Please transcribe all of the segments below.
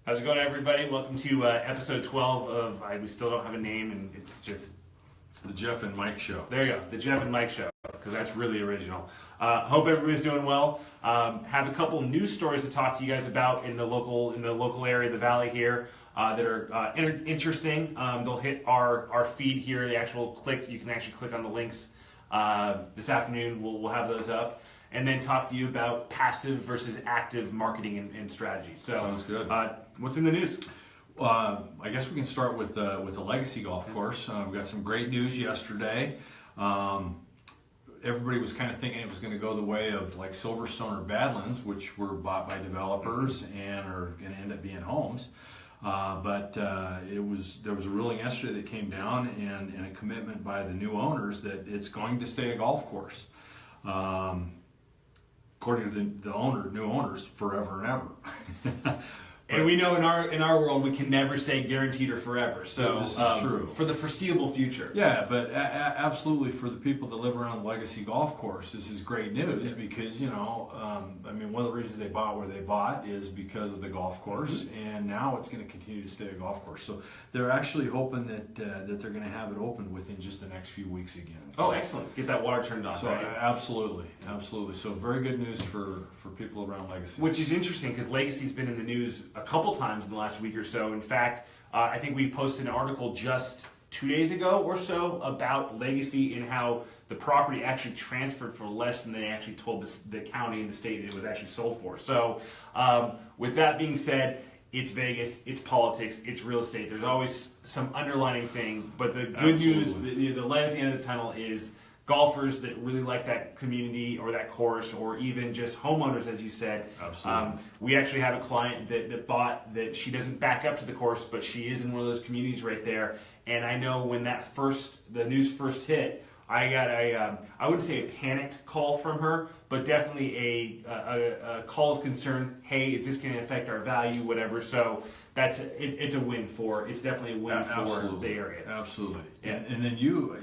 How's it going, everybody? Welcome to episode 12 of, we still don't have a name, and it's the Geoff and Mike show. There you go, the Geoff and Mike show, because that's really original. Hope everybody's doing well. Have a couple news stories to talk to you guys about in the local area, the valley here, that are interesting. They'll hit our feed here, the actual clicks. You can actually click on the links this afternoon. We'll have those up. And then talk to you about passive versus active marketing and strategy. So, sounds good. What's in the news? I guess we can start with the Legacy Golf Course. We got some great news yesterday. Everybody was kind of thinking it was going to go the way of like Silverstone or Badlands, which were bought by developers and are going to end up being homes. But there was a ruling yesterday that came down and a commitment by the new owners that it's going to stay a golf course. According to the new owners, forever and ever. And we know in our world we can never say guaranteed or forever. So this is true for the foreseeable future. Yeah, but absolutely for the people that live around the Legacy Golf Course, this is great news because one of the reasons they bought where they bought is because of the golf course, and now it's going to continue to stay a golf course. So they're actually hoping that they're going to have it open within just the next few weeks again. Oh, excellent! Get that water turned on. So right? Absolutely. So very good news for people around Legacy. Which is interesting because Legacy's been in the news a couple times in the last week or so. In fact, I think we posted an article just 2 days ago or so about Legacy and how the property actually transferred for less than they actually told the county and the state that it was actually sold for. So with that being said, it's Vegas, it's politics, it's real estate. There's always some underlying thing, but the good news, the light at the end of the tunnel is golfers that really like that community or that course, or even just homeowners, as you said. Absolutely. We actually have a client that bought that. She doesn't back up to the course, but she is in one of those communities right there. And I know when the news first hit, I got I wouldn't say a panicked call from her, but definitely a call of concern. Hey, is this going to affect our value, whatever? So it's a win it's definitely a win for the area. Absolutely. Yeah. And then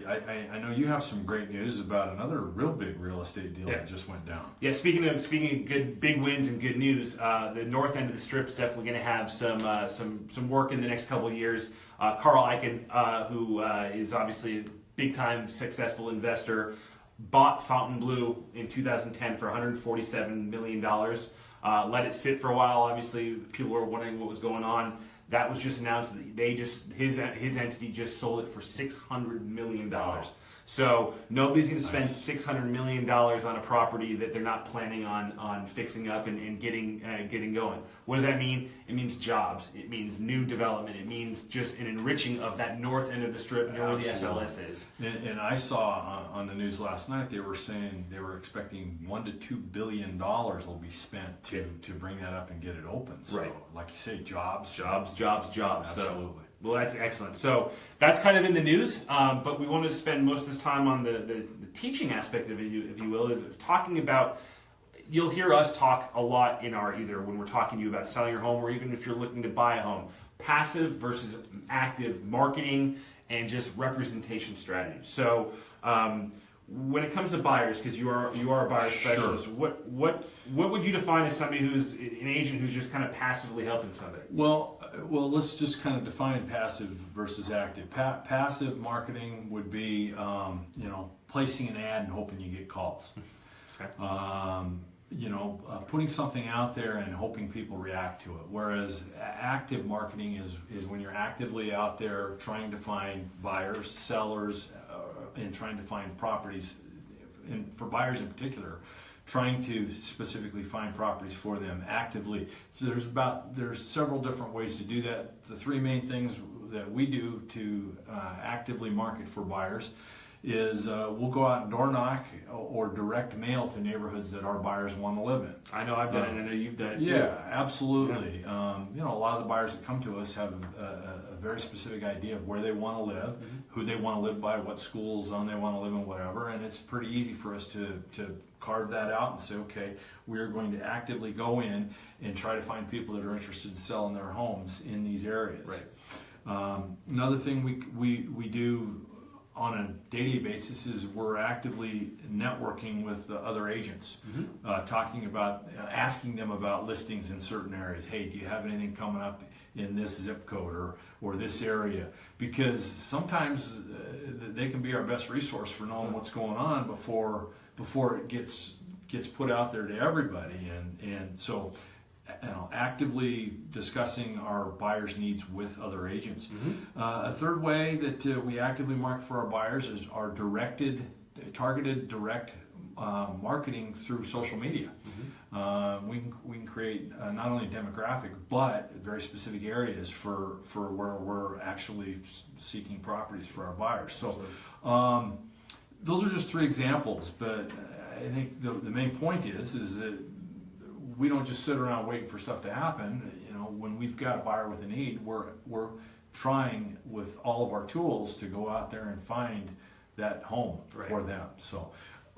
I know you have some great news about another real big real estate deal that just went down. Yeah. Speaking of good big wins and good news, the north end of the strip is definitely going to have some work in the next couple of years. Carl Icahn, who is obviously a big-time successful investor, bought Fontainebleau in 2010 for $147 million. Let it sit for a while. Obviously, people were wondering what was going on. That was just announced that his entity just sold it for $600 million. Wow. So nobody's going to spend $600 million on a property that they're not planning on fixing up and getting going. What does that mean? It means jobs. It means new development. It means just an enriching of that north end of the strip near where the SLS is. And I saw on the news last night they were saying they were expecting $1 to $2 billion will be spent to bring that up and get it open. So, right. Like you say, jobs. Absolutely. So, well, that's excellent. So that's kind of in the news, but we wanted to spend most of this time on the teaching aspect of it, if you will, of talking about. You'll hear us talk a lot in our either when we're talking to you about selling your home, or even if you're looking to buy a home, passive versus active marketing and just representation strategies. So when it comes to buyers, because you are a buyer specialist, what would you define as somebody who's an agent who's just kind of passively helping somebody? Well, let's just kind of define passive versus active. Passive marketing would be, placing an ad and hoping you get calls. Okay. Putting something out there and hoping people react to it. Whereas active marketing is when you're actively out there trying to find buyers, sellers, and trying to find properties, and for buyers in particular, trying to specifically find properties for them actively. So there's several different ways to do that. The three main things that we do to actively market for buyers is we'll go out and door knock or direct mail to neighborhoods that our buyers want to live in. I know I've done it, and I know you've done it too. Yeah, absolutely. Yeah. A lot of the buyers that come to us have a very specific idea of where they want to live, who they want to live by, what school zone they want to live in, whatever, and it's pretty easy for us to carve that out and say, okay, we are going to actively go in and try to find people that are interested in selling their homes in these areas. Right. Another thing we do on a daily basis is we're actively networking with the other agents, talking about, asking them about listings in certain areas. Hey, do you have anything coming up in this zip code or this area? Because sometimes they can be our best resource for knowing what's going on before it gets put out there to everybody. And so, actively discussing our buyers' needs with other agents. A third way that we actively market for our buyers is our targeted direct marketing through social media. We can create not only demographic but very specific areas for where we're actually seeking properties for our buyers. So those are just 3 examples, but I think the main point is that we don't just sit around waiting for stuff to happen. When we've got a buyer with a need, we're trying with all of our tools to go out there and find that home for them. So,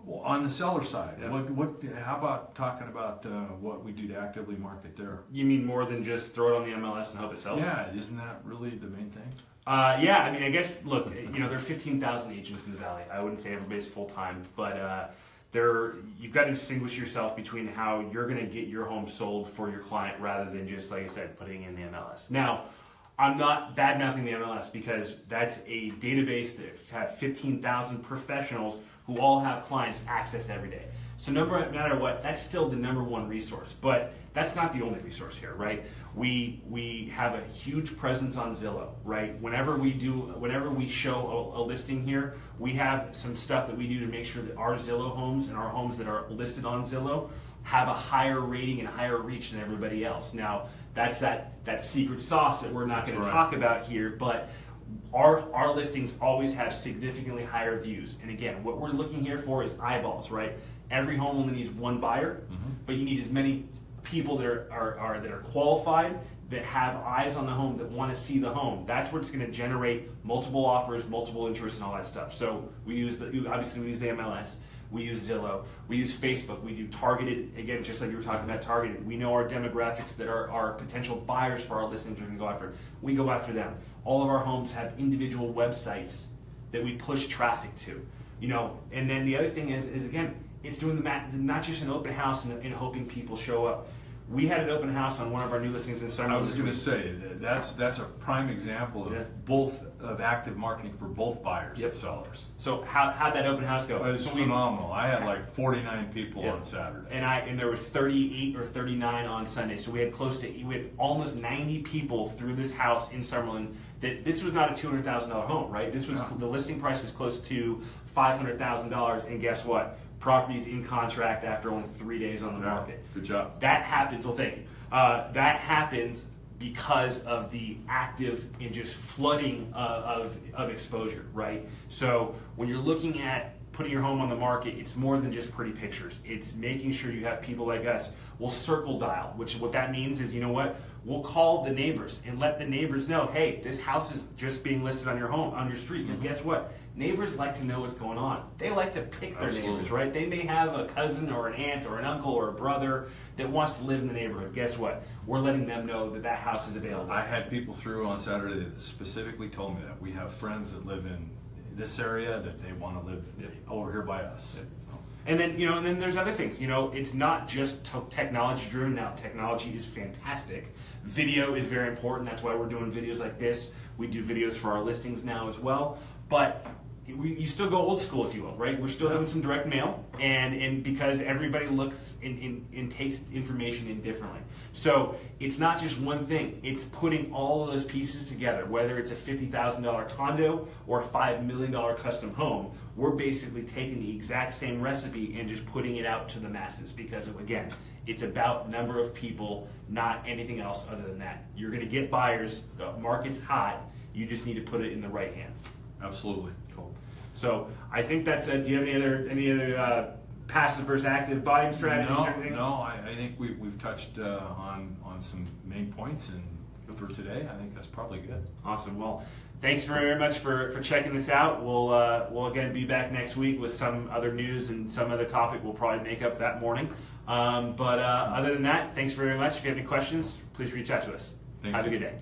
on the seller side, how about talking about what we do to actively market there? You mean more than just throw it on the MLS and hope it sells? Yeah, isn't that really the main thing? Yeah, I mean, I guess, look, there are 15,000 agents in the Valley. I wouldn't say everybody's full-time, but you've got to distinguish yourself between how you're going to get your home sold for your client rather than just, like I said, putting in the MLS. Now, I'm not bad-mouthing the MLS because that's a database that have 15,000 professionals who all have clients access every day. So no matter what, that's still the #1 resource. But that's not the only resource here, right? We have a huge presence on Zillow, right? Whenever we show a listing here, we have some stuff that we do to make sure that our Zillow homes and our homes that are listed on Zillow have a higher rating and higher reach than everybody else. Now, that's that secret sauce that we're not going to talk about here, but our listings always have significantly higher views. And again, what we're looking here for is eyeballs, right? Every home only needs 1 buyer, but you need as many people that are qualified, that have eyes on the home, that want to see the home. That's what's going to generate multiple offers, multiple interests, and all that stuff. So obviously we use the MLS. We use Zillow, we use Facebook, we do targeted, again, just like you were talking about targeted. We know our demographics that are our potential buyers for our listings we're going to go after. We go after them. All of our homes have individual websites that we push traffic to. And then the other thing is again, it's doing not just an open house and hoping people show up. We had an open house on one of our new listings in Summerlin. I was going to say that's a prime example of active marketing for both buyers and sellers. So how'd that open house go? It was phenomenal. I had like 49 people on Saturday, and there were 38 or 39 on Sunday. So we had almost 90 people through this house in Summerlin. This was not a $200,000 home, right? This was the listing price is close to $500,000, and guess what? Property's in contract after only 3 days on the market. Good job. That happens. Well, thank you. That happens because of the active and just flooding of exposure, right? So when you're looking at putting your home on the market, it's more than just pretty pictures. It's making sure you have people like us. We'll circle dial, which what that means is, we'll call the neighbors and let the neighbors know, hey, this house is just being listed on your street. Because guess what? Neighbors like to know what's going on. They like to pick their neighbors, right? They may have a cousin or an aunt or an uncle or a brother that wants to live in the neighborhood. Guess what? We're letting them know that house is available. I had people through on Saturday that specifically told me that. We have friends that live in this area that they want to live over here by us. And then, and then there's other things. It's not just technology driven. Now, technology is fantastic. Video is very important. That's why we're doing videos like this. We do videos for our listings now as well. But you still go old school, if you will, right? We're still doing some direct mail, and because everybody looks and takes information in differently. So it's not just one thing. It's putting all of those pieces together, whether it's a $50,000 condo or a $5 million custom home. We're basically taking the exact same recipe and just putting it out to the masses because, again, it's about number of people, not anything else other than that. You're going to get buyers. The market's hot. You just need to put it in the right hands. Absolutely. Cool. So I think that's it. Do you have any other passive versus active buying strategies or anything? No, I think we've touched on some main points, and for today, I think that's probably good. Awesome. Well, thanks very much for checking this out. We'll again be back next week with some other news and some other topic we'll probably make up that morning. But other than that, thanks very much. If you have any questions, please reach out to us. Thanks. Have a good day.